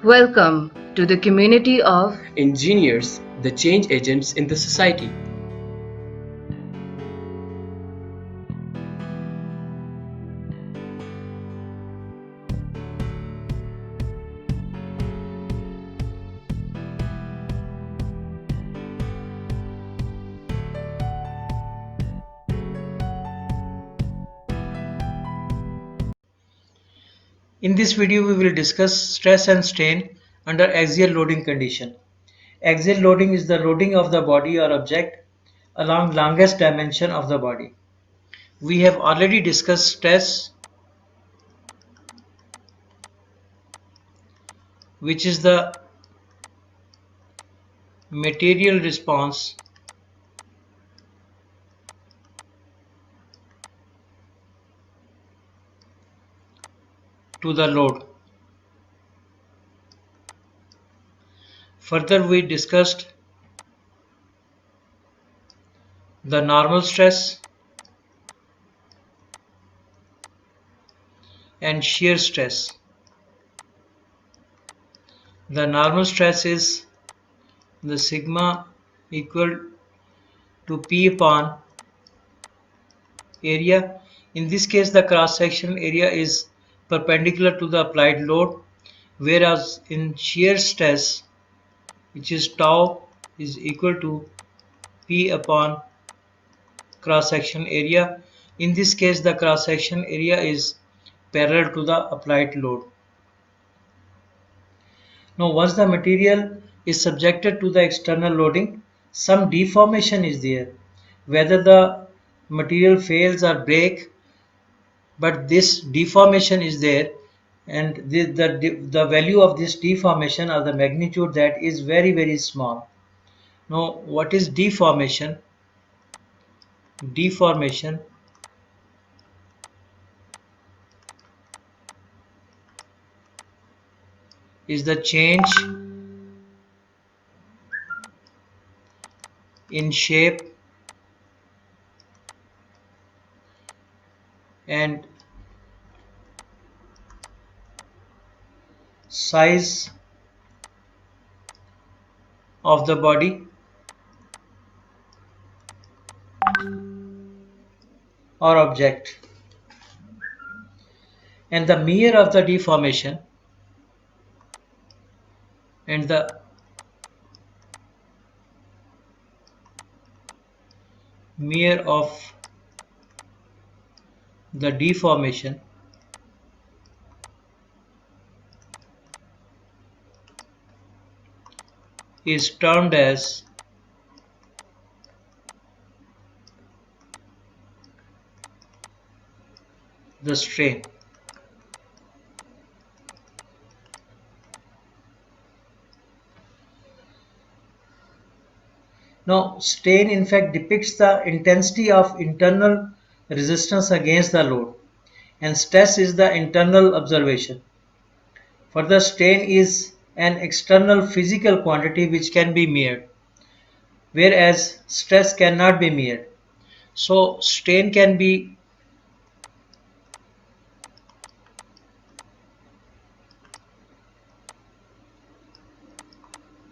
Welcome to the community of engineers, the change agents in the society. In this video, we will discuss stress and strain under axial loading condition. Axial loading is the loading of the body or object along longest dimension of the body. We have already discussed stress, which is the material response to the load. Further, we discussed the normal stress and shear stress. The normal stress is the sigma equal to P upon area. In this case, the cross-sectional area is perpendicular to the applied load, whereas in shear stress, which is tau, is equal to P upon cross-sectional area. In this case, the cross-sectional area is parallel to the applied load. Now, once the material is subjected to the external loading, some deformation is there. Whether the material fails or break, but this deformation is there, and the value of this deformation or the magnitude that is very small. Now, what is deformation? Deformation is the change in shape and size of the body or object, and the measure of the deformation and the measure of the deformation is termed as the strain. Now, strain in fact depicts the intensity of internal resistance against the load, and stress is the internal observation. Further, strain is an external physical quantity which can be measured, whereas stress cannot be measured. So, strain can be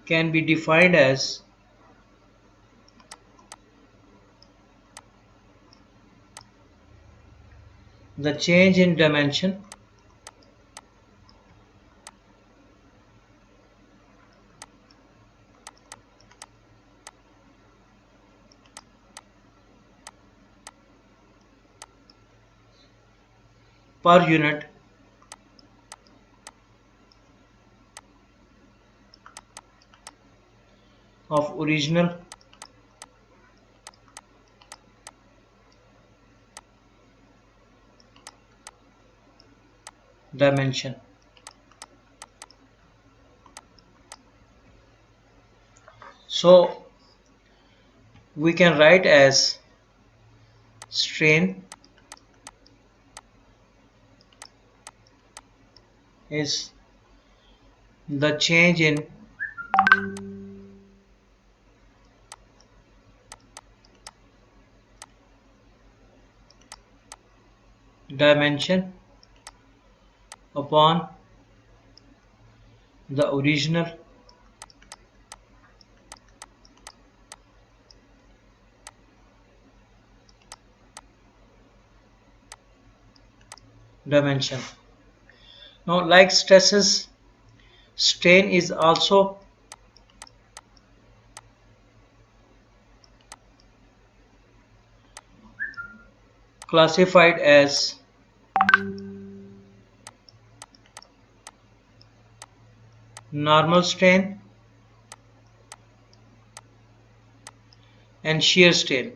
defined as the change in dimension per unit of original dimension. So, we can write as strain is the change in dimension upon the original dimension. Now, like stresses, strain is also classified as normal strain and shear strain.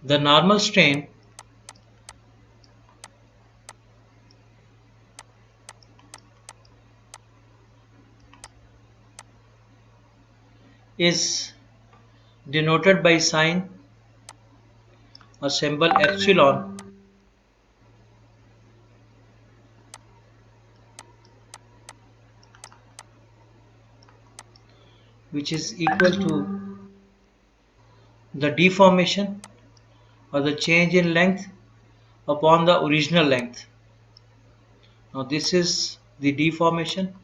The normal strain is denoted by sign or symbol epsilon, which is equal to the deformation or the change in length upon the original length. Now this is the deformation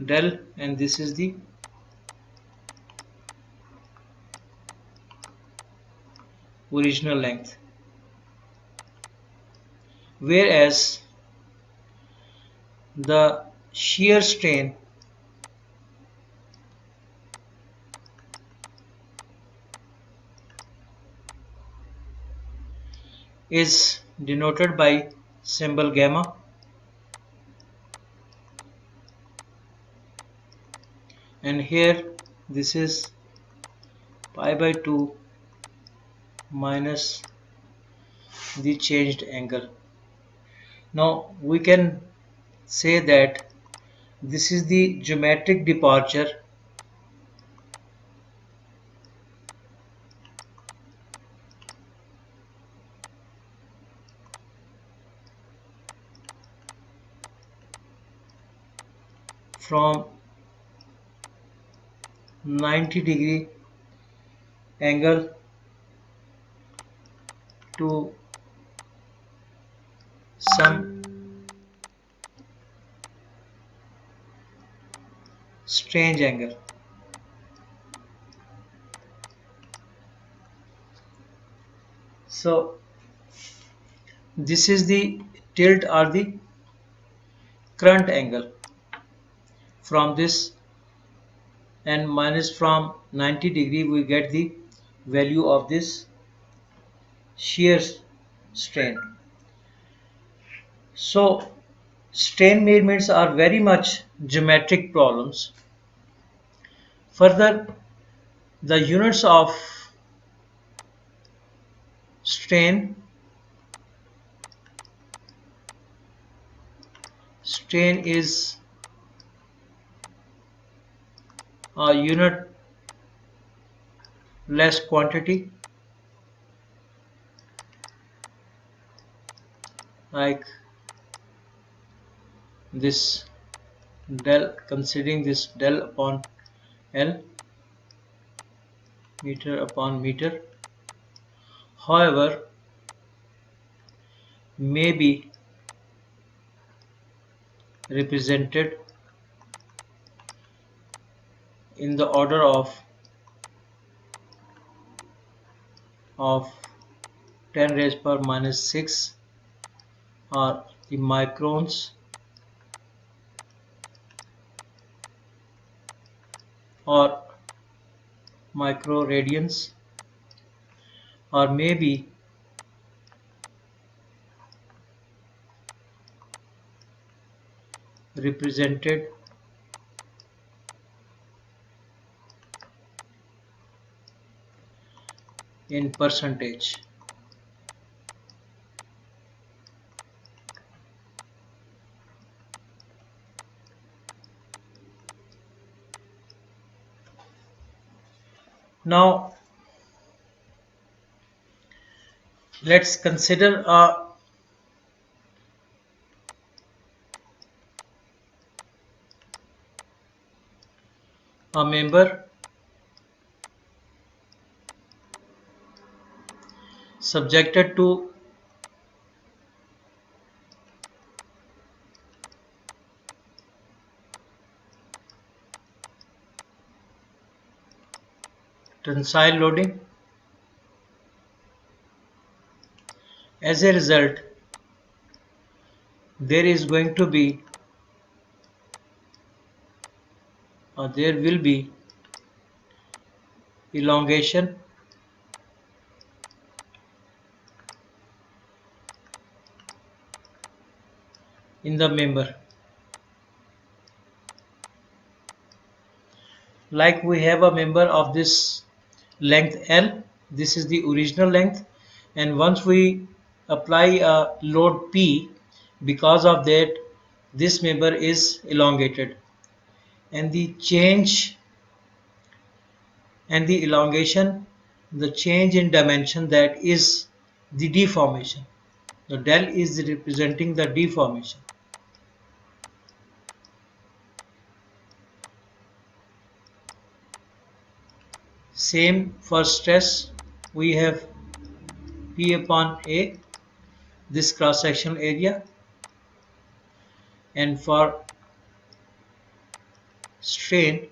del, and this is the original length. Whereas the shear strain is denoted by symbol gamma, and here this is pi by 2 minus the changed angle. Now we can say that this is the geometric departure from 90-degree angle to some strange angle. So this is the tilt or the current angle from this, and minus from 90-degree we get the value of this shear strain. So strain measurements are very much geometric problems. Further, the units of strain is a unit less quantity, like this del, considering this del upon L, meter upon meter. However, may be represented in the order of 10 raised power minus 6, or the microns, or microradians, or maybe represented in percentage. Now let's consider a member subjected to tensile loading. As a result, there is going to be, or there will be, elongation in the member. Like we have a member of this length L, this is the original length, and once we apply a load P, because of that this member is elongated, and the change and the elongation, the change in dimension, that is the deformation. The del is representing the deformation. Same for stress, we have P upon A, this cross sectional area, and for strain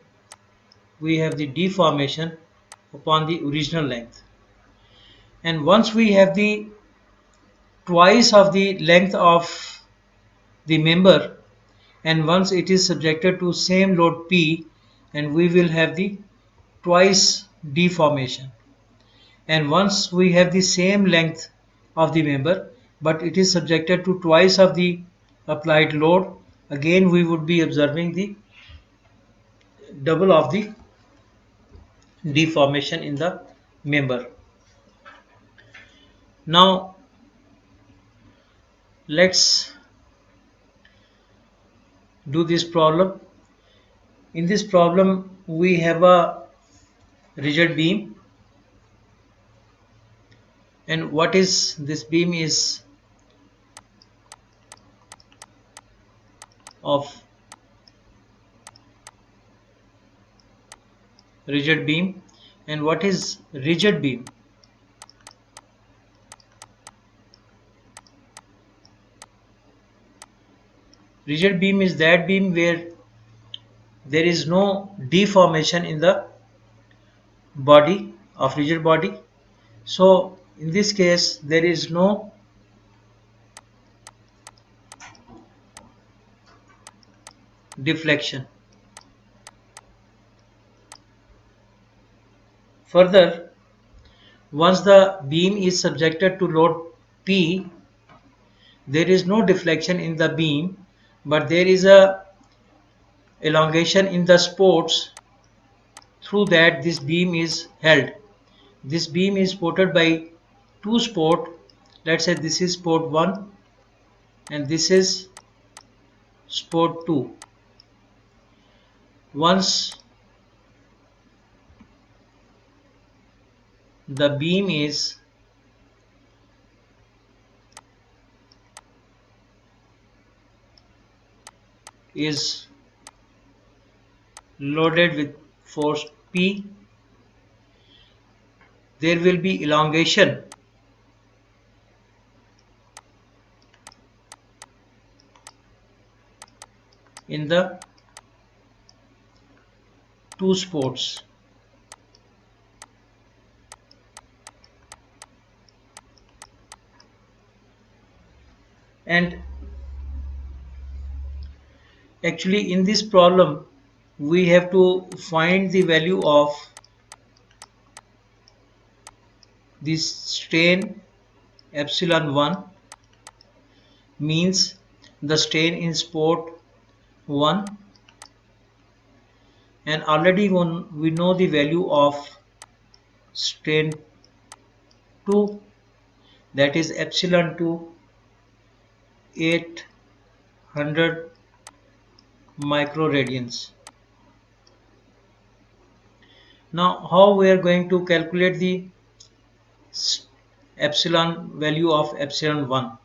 we have the deformation upon the original length. And once we have the twice of the length of the member, and once it is subjected to same load P, and we will have the twice deformation. And once we have the same length of the member but it is subjected to twice of the applied load, again we would be observing the double of the deformation in the member. Now let's do this problem. In this problem we have a rigid beam, and what is this beam is of rigid beam. And what is rigid beam? Rigid beam is that beam where there is no deformation in the body of rigid body. So in this case there is no deflection. Further, once the beam is subjected to load P, there is no deflection in the beam, but there is a elongation in the supports, through that this beam is held. This beam is supported by two support. Let's say this is support 1 and this is support 2. Once the beam is loaded with force P, there will be elongation in the two supports. And actually in this problem we have to find the value of this strain epsilon 1, means the strain in support 1, and already we know the value of strain 2, that is epsilon 2, 800 microradians. Now how we are going to calculate the epsilon value of epsilon 1?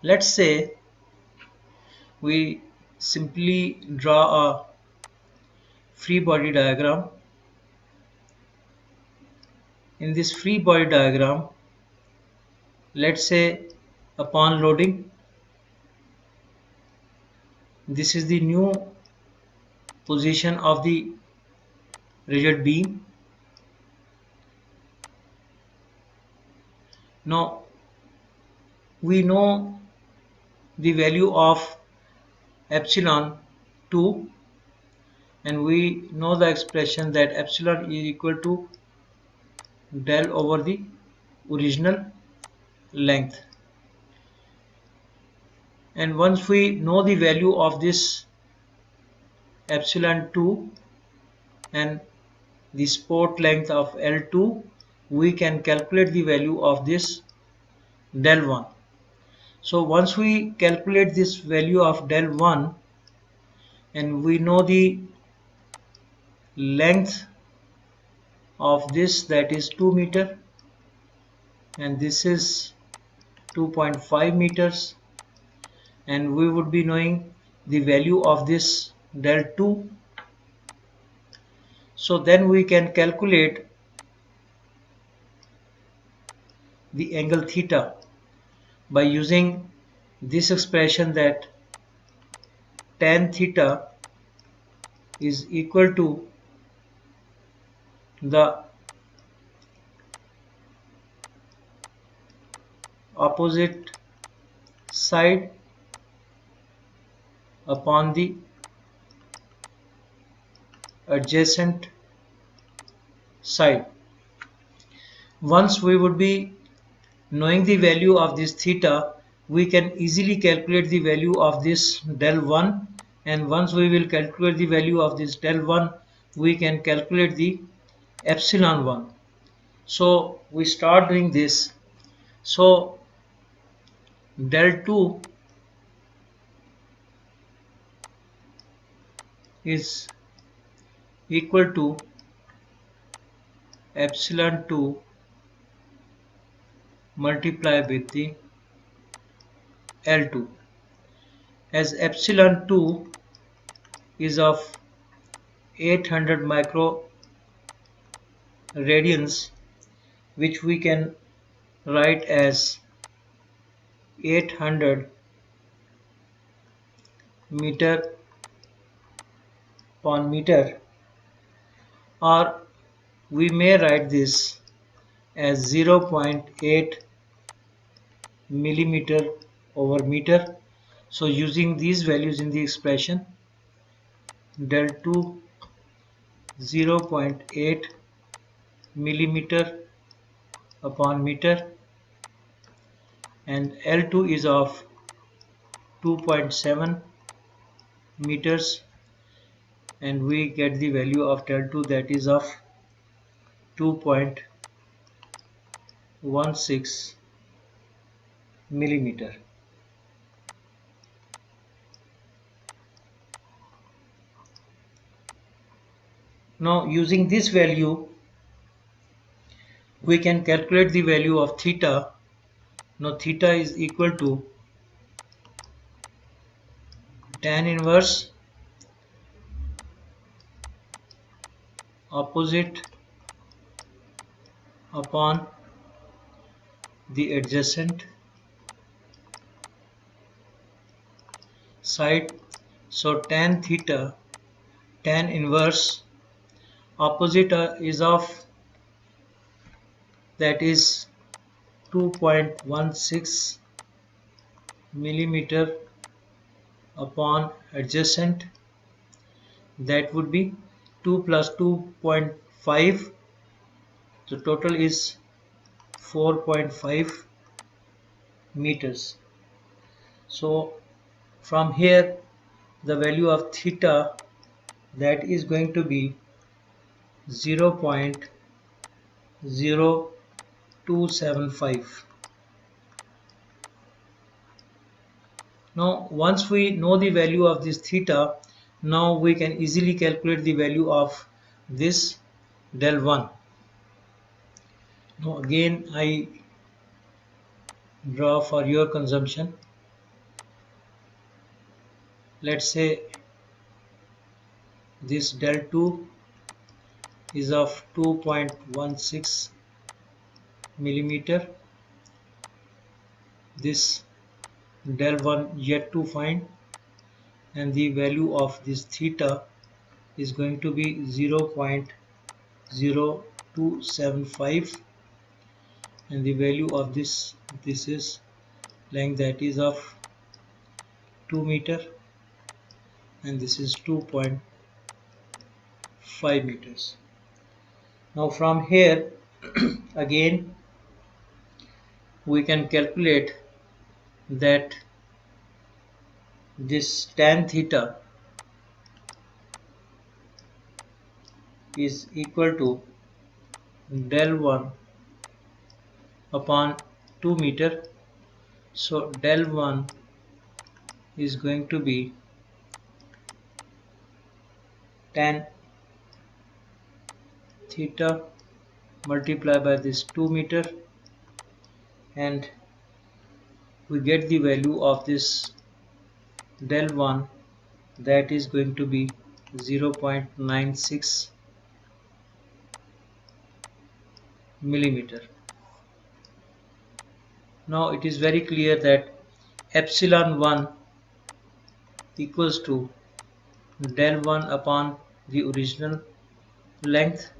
Let's say we simply draw a free body diagram. In this free body diagram, let's say upon loading, this is the new position of the rigid beam, Now we know the value of epsilon 2, and we know the expression that epsilon is equal to del over the original length. And once we know the value of this epsilon 2 and the support length of L2, we can calculate the value of this del 1. So once we calculate this value of del 1 and we know the length of this, that is 2 meter, and this is 2.5 meters, and we would be knowing the value of this del 2, so then we can calculate the angle theta by using this expression that tan theta is equal to the opposite side upon the adjacent side. Once we would be knowing the value of this theta, we can easily calculate the value of this del 1, and once we will calculate the value of this del 1, we can calculate the epsilon 1. So we start doing this. So del 2 is equal to epsilon 2 multiplied with the L2, as epsilon 2 is of 800 micro radians, which we can write as 800 meter upon meter, or we may write this as 0.8 millimeter over meter. So using these values in the expression, del 2 0.8 millimeter upon meter and L2 is of 2.7 meters, and we get the value of del 2, that is of 2.16 millimeter. Now using this value we can calculate the value of theta. Now theta is equal to tan inverse opposite upon the adjacent side. So tan theta, tan inverse opposite is of, that is 2.16 millimeter upon adjacent, that would be 2 plus 2.5, so total is 4.5 meters. So from here the value of theta, that is going to be 0.0275. Now once we know the value of this theta, now we can easily calculate the value of this del 1. Now again I draw for your consumption. Let's say this del 2 is of 2.16 millimeter. This del 1 yet to find, and the value of this theta is going to be 0.0275, and the value of this is length, that is of 2 meter, and this is 2.5 meters. Now from here again we can calculate that this tan theta is equal to del 1 upon 2 meter. So del 1 is going to be tan theta multiplied by this 2 meter, and we get the value of this del 1, that is going to be 0.96 millimeter. Now it is very clear that epsilon 1 equals to del 1 upon the original length.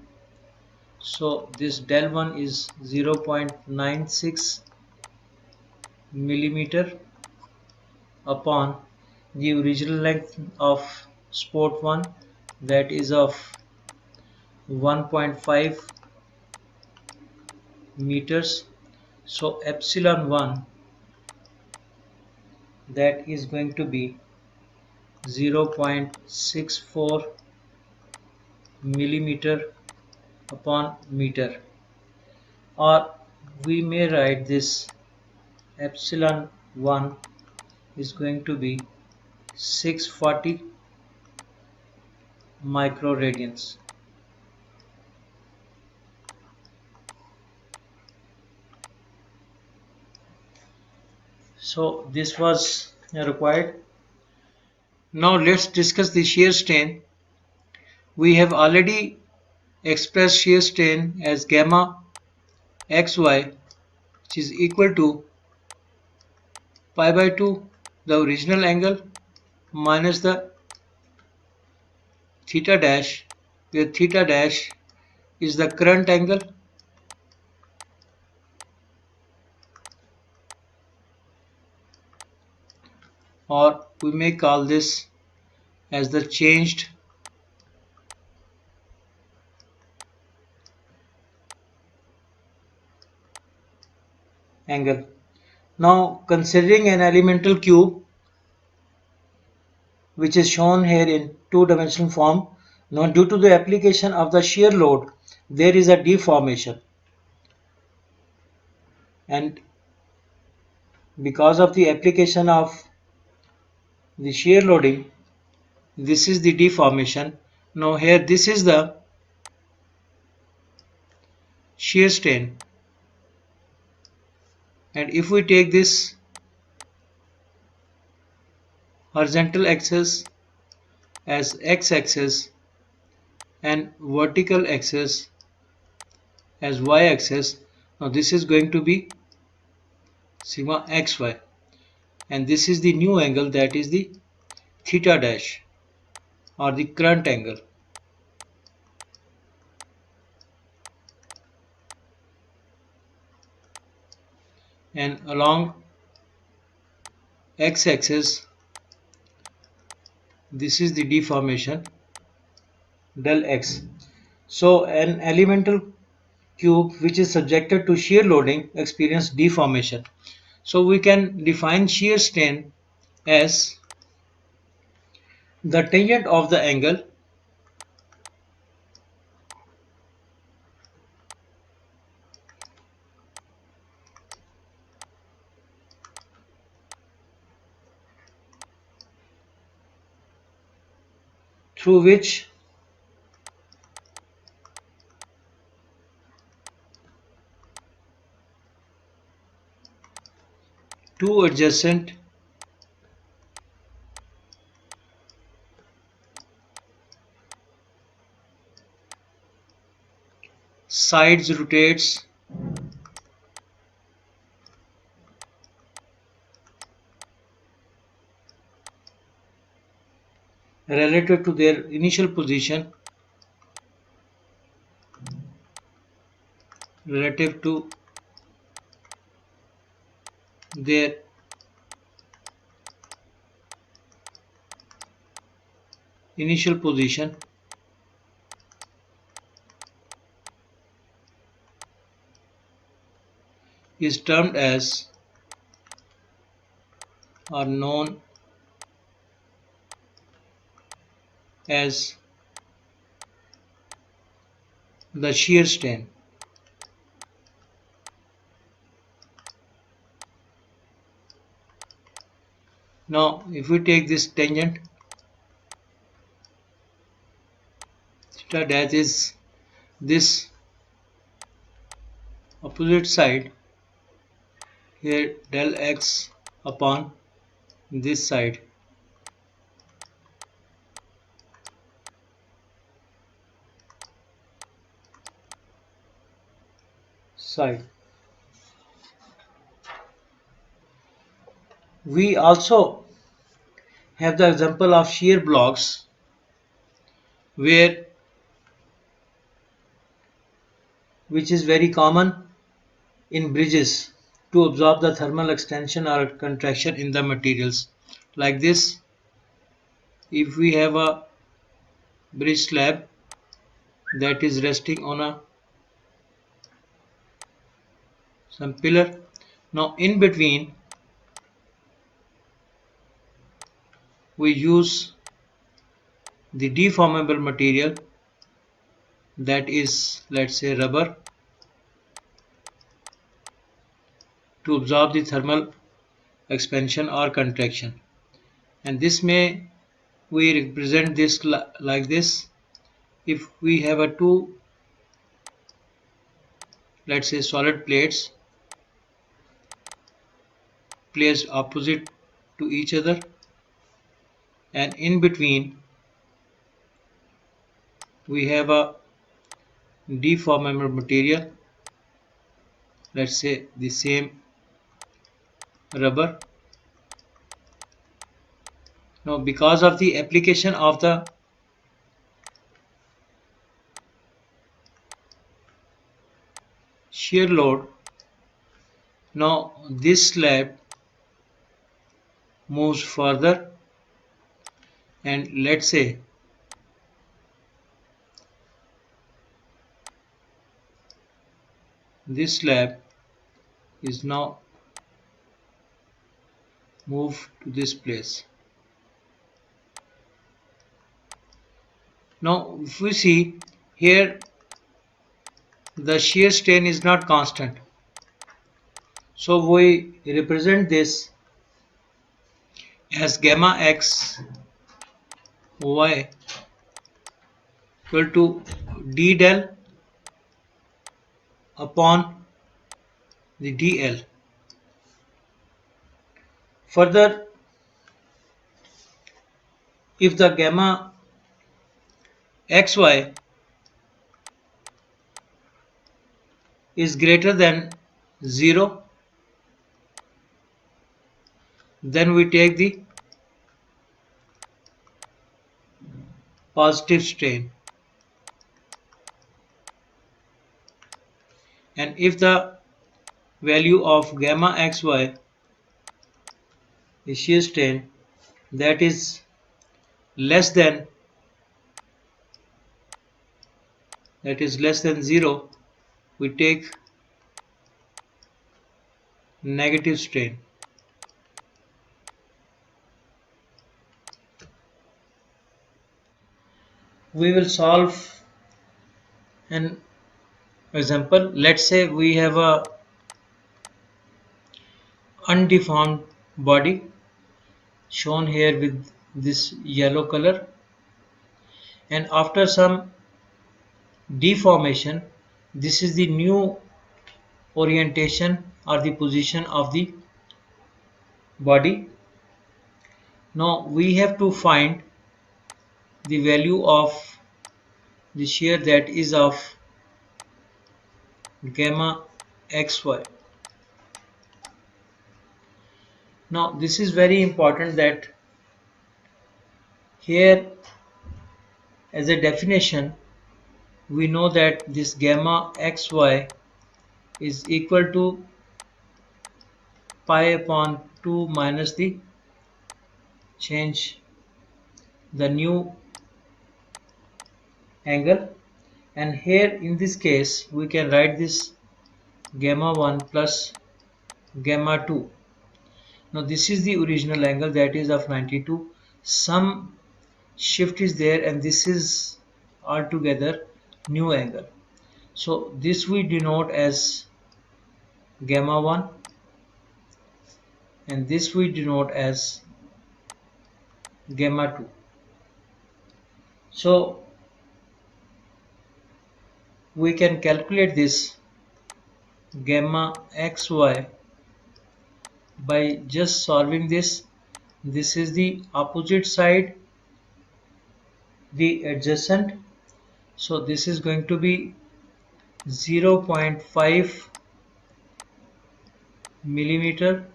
So this del 1 is 0.96 millimeter upon the original length of sport 1, that is of 1.5 meters. So epsilon 1, that is going to be 0.64 millimeter upon meter, or we may write this epsilon 1 is going to be 640 microradians. So this was required. Now let's discuss the shear strain. We have already expressed shear strain as gamma xy, which is equal to pi by 2 the original angle minus the theta dash, where theta dash is the current angle, or we may call this as the changed angle. Now considering an elemental cube which is shown here in two-dimensional form, now due to the application of the shear load there is a deformation, and because of the application of the shear loading, this is the deformation. Now here this is the shear strain, and if we take this horizontal axis as x-axis and vertical axis as y-axis, now this is going to be sigma xy, and this is the new angle, that is the theta dash or the current angle. And along x-axis this is the deformation del x. So an elemental cube which is subjected to shear loading experience deformation. So we can define shear strain as the tangent of the angle through which two adjacent sides rotates relative to their initial position, relative to their initial position is termed as or known as the shear strain. Now if we take this tangent, that is this opposite side, here del x upon this side, We also have the example of shear blocks where which is very common in bridges to absorb the thermal extension or contraction in the materials. Like this, if we have a bridge slab that is resting on some pillar, now in between we use the deformable material, that is, let's say, rubber, to absorb the thermal expansion or contraction. And this may we represent this like this. If we have a two, let's say, solid plates placed opposite to each other, and in between we have a deformable material, let's say the same rubber. Now because of the application of the shear load, now this slab moves further, and let's say this slab is now moved to this place. Now if we see here, the shear strain is not constant, so we represent this as gamma x y equal to d del upon the dl. Further, if the gamma xy is greater than 0, then we take the positive strain, and if the value of gamma xy is shear strain that is less than 0, we take negative strain. We will solve an example. Let's say we have a undeformed body shown here with this yellow color, and after some deformation, this is the new orientation or the position of the body. Now we have to find the value of the shear that is of gamma xy. Now this is very important that here, as a definition, we know that this gamma xy is equal to pi upon 2 minus the change, the new angle. And here in this case we can write this gamma 1 plus gamma 2. Now this is the original angle, that is of 92. Some shift is there and this is altogether new angle. So this we denote as gamma 1 and this we denote as gamma 2. So we can calculate this gamma xy by just solving this. This is the opposite side, the adjacent. So this is going to be 0.5 millimeter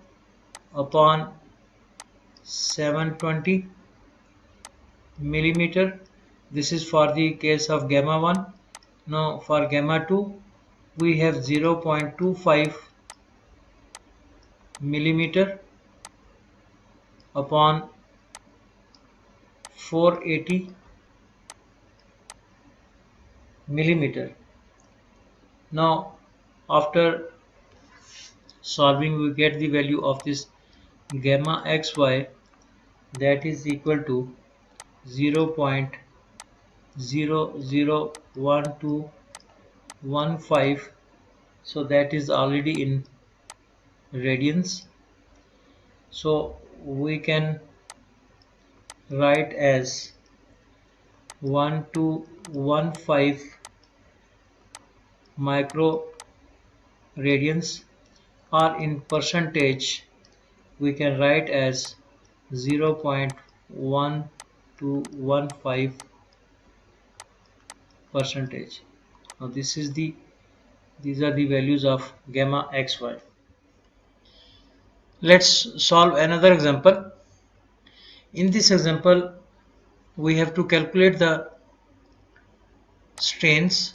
upon 720 millimeter. This is for the case of gamma 1. Now for gamma 2 we have 0.25 millimeter upon 480 millimeter. Now after solving we get the value of this gamma xy, that is equal to 0.001215. So that is already in radians. So we can write as 1215 micro radians, or in percentage we can write as 0.1215 percentage. Now these are the values of gamma xy. Let's solve another example. In this example we have to calculate the strains.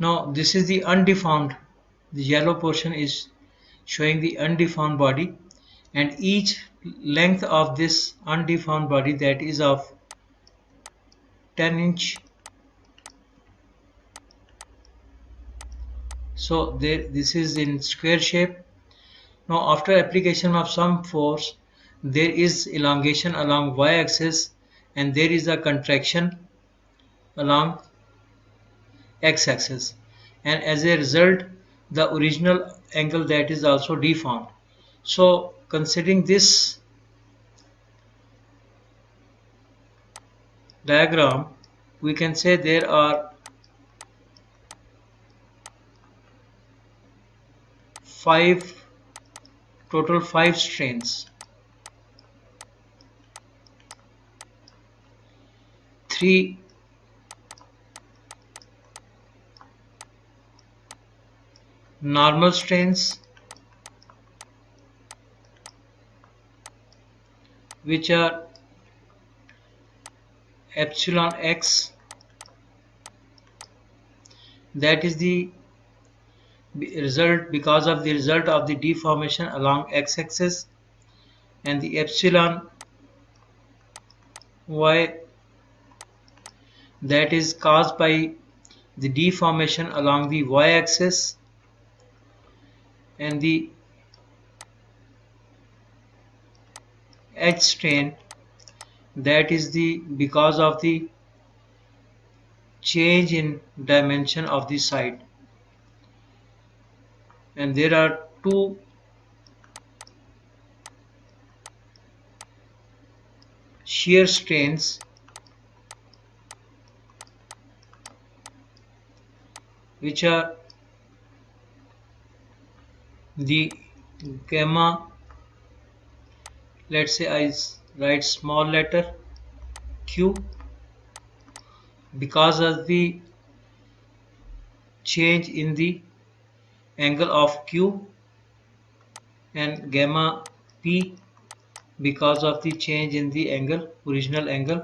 Now this is the undeformed, the yellow portion is showing the undeformed body, and each length of this undeformed body, that is of 10 inch. So this is in square shape. Now after application of some force there is elongation along y-axis and there is a contraction along x-axis, and as a result the original angle that is also deformed. So considering this diagram we can say there are total 5 strains. 3 normal strains which are epsilon x, that is the result because of the result of the deformation along x-axis, and the epsilon y, that is caused by the deformation along the y-axis, and the h strain, that is the because of the change in dimension of the side. And there are 2 shear strains which are the gamma, let's say I write small letter q, because of the change in the angle of q, and gamma p because of the change in the angle, original angle.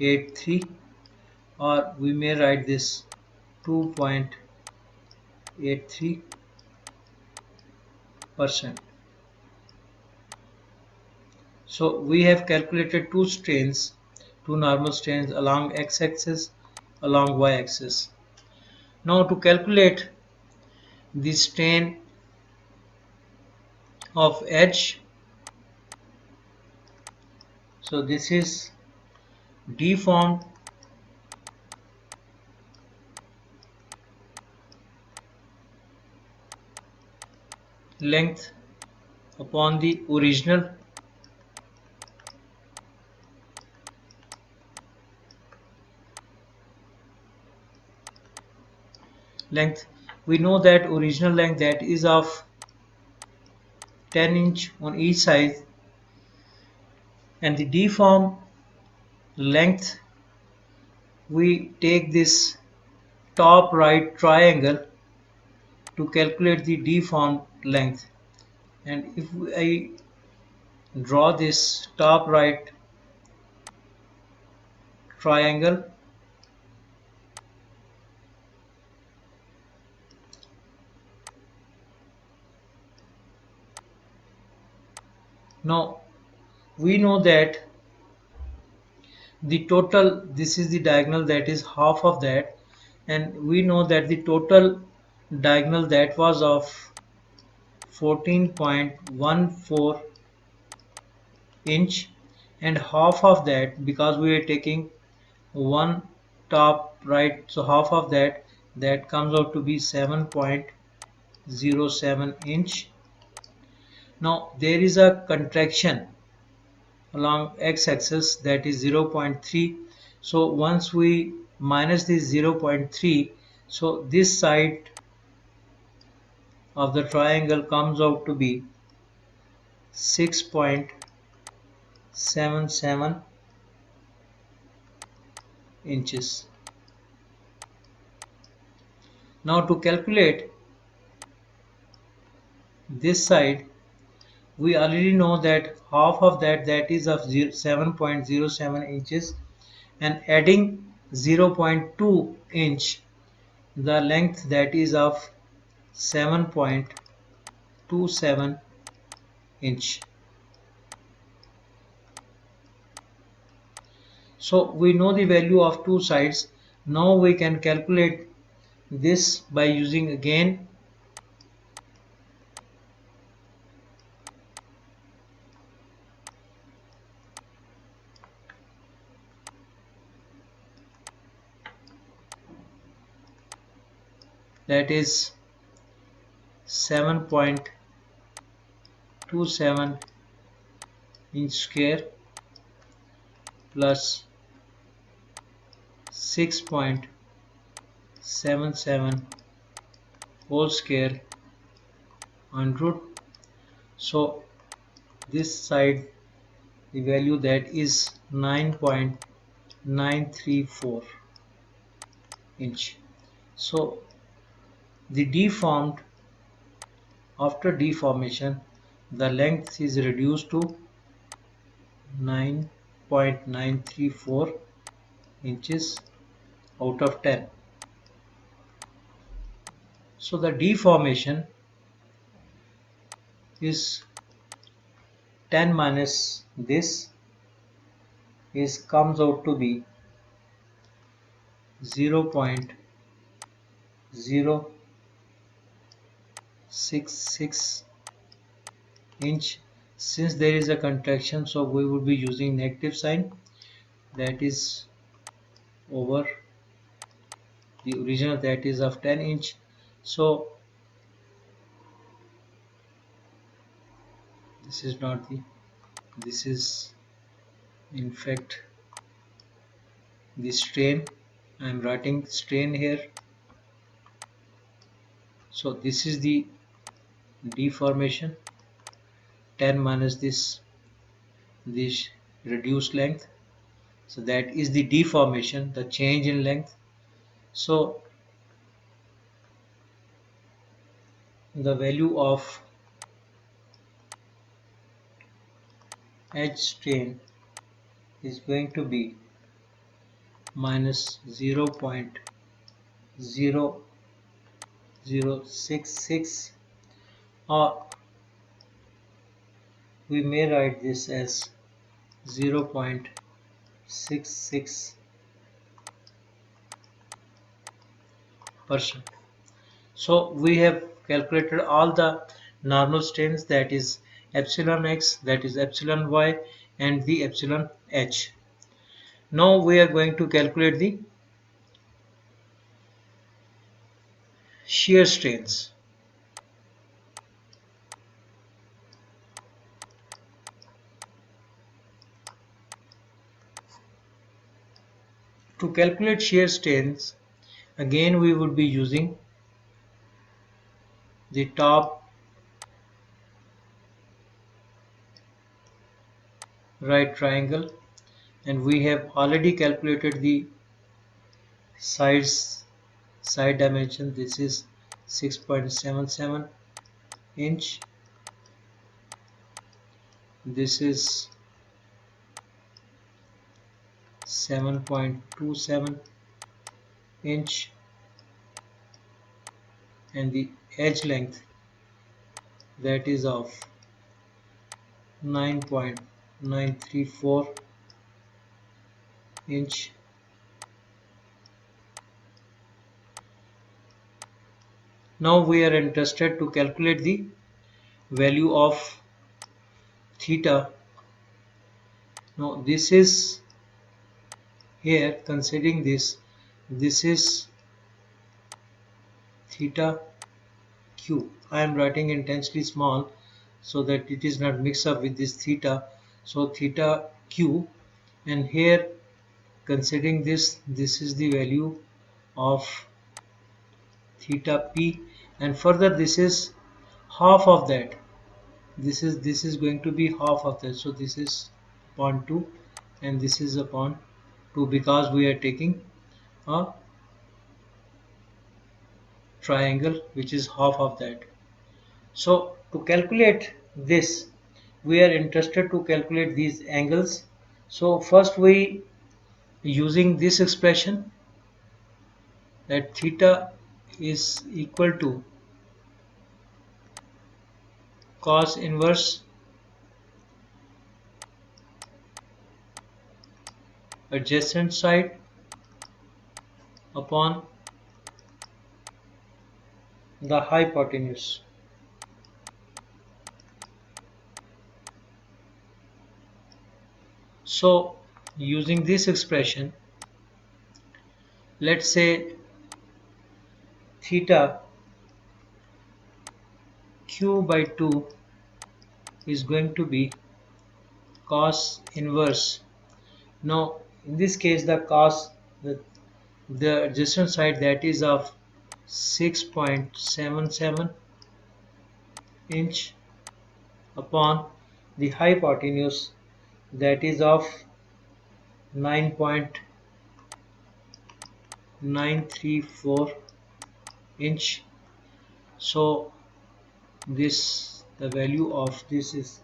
2.83, or we may write this 2.83%. So we have calculated two normal strains along x-axis, along y-axis. Now to calculate the strain of edge, so this is deformed length upon the original length. We know that original length, that is of 10 inch on each side, and the deformed length, we take this top right triangle to calculate the deformed length. And if I draw this top right triangle, now we know that the total, this is the diagonal, that is half of that, and we know that the total diagonal, that was of 14.14 inch, and half of that, because we are taking one top right, so half of that, that comes out to be 7.07 inch. Now there is a contraction along x-axis, that is 0.3. so once we minus this 0.3, so this side of the triangle comes out to be 6.77 inches. Now to calculate this side, we already know that half of that, that is of 7.07 inches, and adding 0.2 inch, the length, that is of 7.27 inch. So we know the value of two sides. Now we can calculate this by using again that is 7.27 inch square plus 6.77 whole square on root. So this side, the value, that is 9.934 inch. So the deformed, after deformation, the length is reduced to 9.934 inches out of 10. So the deformation is 10 minus this, is comes out to be 0.066 inch. Since there is a contraction, so we would be using negative sign, that is over the original, that is of 10 inch. So this is not the, this is in fact the strain. I am writing strain here. So this is the deformation, 10 minus this reduced length, so that is the deformation, the change in length. So the value of edge strain is going to be minus 0.0066, or we may write this as 0.66%. So we have calculated all the normal strains, that is epsilon x, that is epsilon y, and the epsilon h. Now we are going to calculate the shear strains. To calculate shear strains, again we would be using the top right triangle, and we have already calculated the side dimension. This is 6.77 inch, this is 7.27 inch, and the edge length, that is of 9.934 inch. Now we are interested to calculate the value of theta. Now this is here, considering this is theta q. I am writing intensely small so that it is not mixed up with this theta. So theta q, and here considering this is the value of theta p, and further this is half of that. This is going to be half of that. So this is upon 2 and this is upon 2, because we are taking a triangle which is half of that. So to calculate this, we are interested to calculate these angles. So first we using this expression, that theta is equal to cos inverse adjacent side upon the hypotenuse. So using this expression, let's say theta q by 2 is going to be cos inverse. Now in this case the cos, the adjacent side, that is of 6.77 inch upon the hypotenuse, that is of 9.934 inch. So this, the value of this is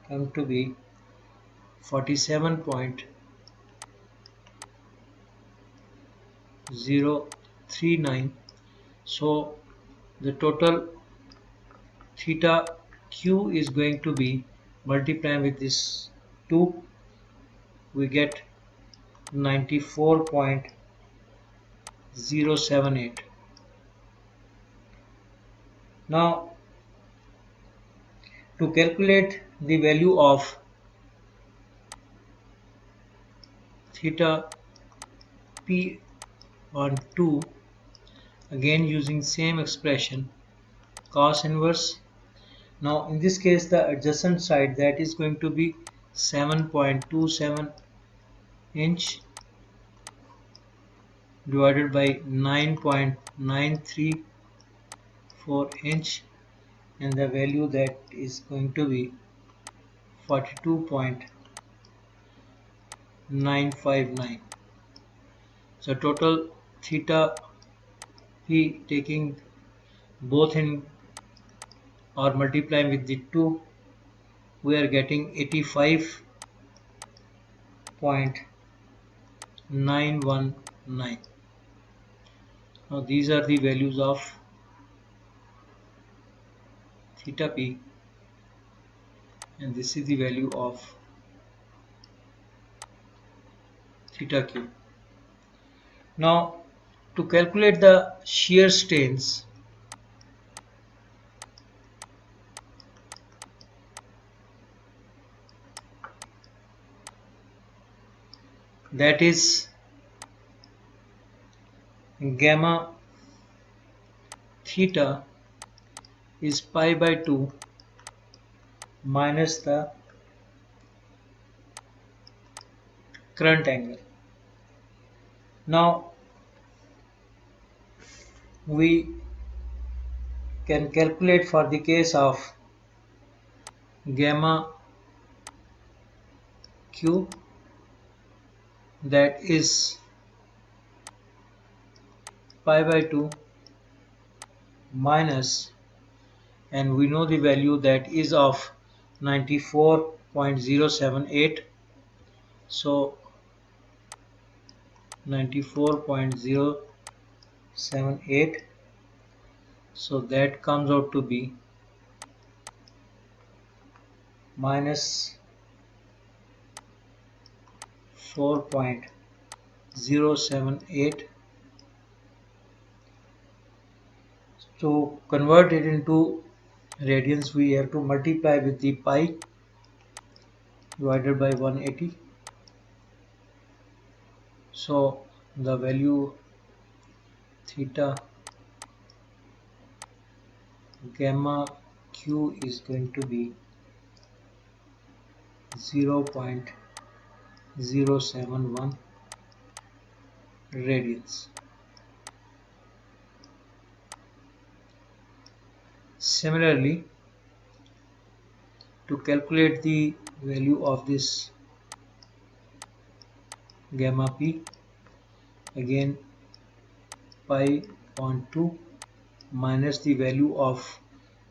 come to be 47.039. So the total theta q is going to be, multiplying with this 2, we get 94.078. Now to calculate the value of theta p on 2, again using same expression, cos inverse. Now in this case the adjacent side, that is going to be 7.27 inch divided by 9.934 inch, and the value that is going to be 42.959. So total theta p, taking both in or multiplying with the 2, we are getting 85.0 919. Now these are the values of theta p, and this is the value of theta q. Now to calculate the shear strains, that is gamma theta is pi by 2 minus the current angle. Now we can calculate for the case of gamma q, that is pi by 2 minus, and we know the value that is of 94.078, so 94.078, so that comes out to be minus 4.078. To convert it into radians, we have to multiply with the pi divided by 180. So the value theta gamma q is going to be 0.071 radians. Similarly, to calculate the value of this gamma p, again pi upon 2 minus the value of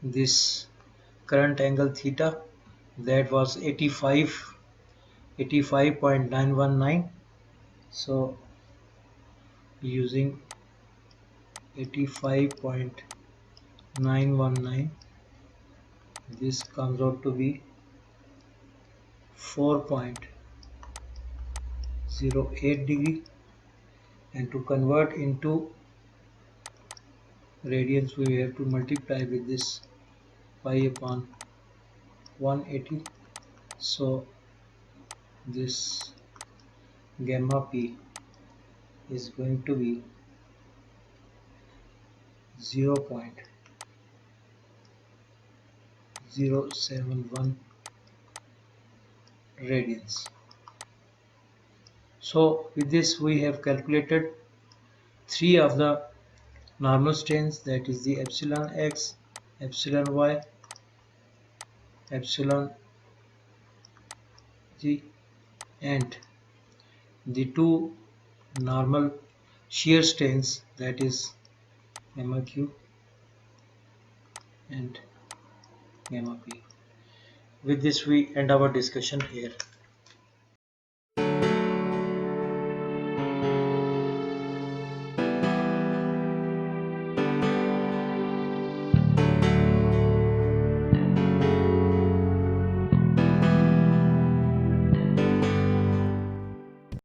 this current angle theta, that was 85.919. So using 85.919, this comes out to be 4.08 degree, and to convert into radians we have to multiply with this pi upon 180. So this gamma p is going to be 0.071 radians. So with this we have calculated three of the normal strains, that is the epsilon x, epsilon y, epsilon g, and the two normal shear strains, that is gamma q and gamma p. With this we end our discussion here.